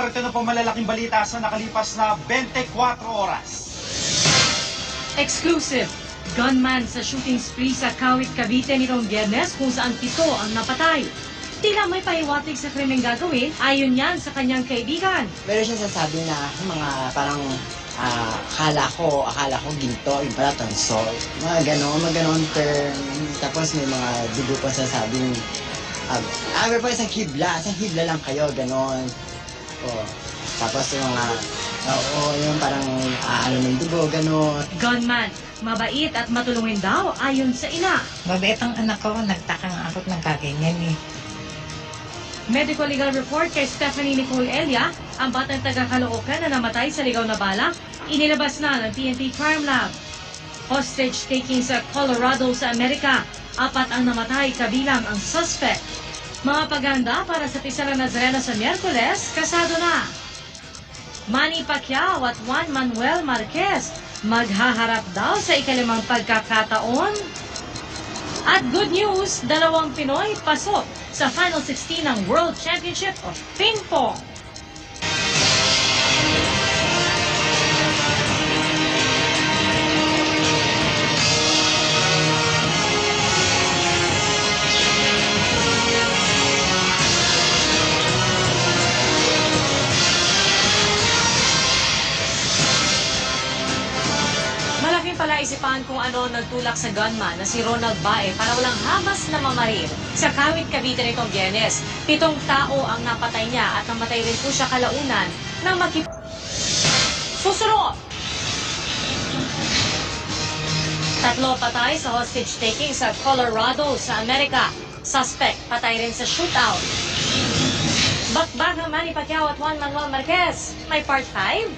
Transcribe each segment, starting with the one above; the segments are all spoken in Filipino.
Ito na po malalaking balita sa nakalipas na 24 oras. Exclusive. Gunman sa shooting spree sa Kawit, Cavite nitong Biyernes kung saan 7 ang napatay. Tila may pahiwatig sa krimeng gagawin, ayon yan sa kanyang kaibigan. Meron siya sasabi na mga parang akala ko ginto, yung pala tonsol. Mga ganon term. Tapos may mga dugo pa sasabing, may pa isang hibla lang kayo, ganon. Oh. Tapos yung mga, yung parang ano ng dugo, ganon. Gunman, mabait at matulungin daw ayon sa ina. Mabait ang anak ko, nagtaka nga ako't nagkaganyan eh. Medical legal report kay Stephanie Nicole Elia, ang batang taga-Caloocan na namatay sa ligaw na bala, inilabas na ng PNP Crime Lab. Hostage taking sa Colorado sa Amerika, 4 ang namatay kabilang ang suspect. Mga paganda para sa Pisalang Nazareno sa Miyerkules, kasado na. Manny Pacquiao at Juan Manuel Marquez maghaharap daw sa ikalimang pagkakataon. At good news, 2 Pinoy pasok sa Final 16 ng World Championship of Ping Pong. Malaking palaisipan kung ano nagtulak sa gunman na si Ronald Bae para walang hamas na mamaril sa Kawit, Cavite nitong Biyernes. 7 tao ang napatay niya at namatay rin po siya kalaunan ng Susunod! 3 patay sa hostage taking sa Colorado sa Amerika. Suspect patay rin sa shootout. Bakbak ng Manny Pacquiao at Juan Manuel Marquez. May part 5?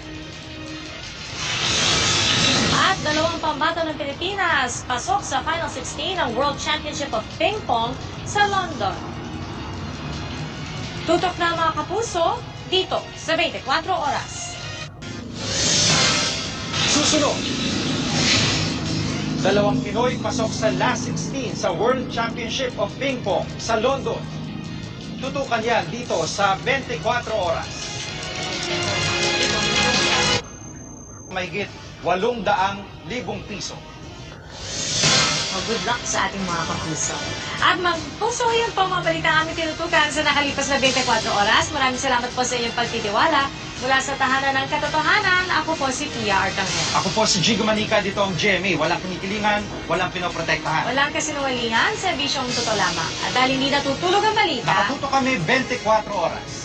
At 2 pambato ng Pilipinas pasok sa Final 16 ng World Championship of Ping Pong sa London. Tutok na mga kapuso dito sa 24 oras. Susunod, 2 Pinoy pasok sa last 16 sa World Championship of Ping Pong sa London. Tutukan yan dito sa 24 oras. Mahigit 800,000 piso. Good luck sa ating mga kapuso. At magpuso yun po mga balita aming tinutukan sa nakalipas na 24 oras. Maraming salamat po sa inyong pagtitiwala. Mula sa tahanan ng katotohanan, ako po si Pia Arcangel. Ako po si Jigo Manica, dito ang GMA. Walang kinikilingan, walang pinoprotektahan. Walang kasinungalingan, serbisyong totoo lamang. At dahil hindi natutulog ang balita, Nakatuto kami 24 oras.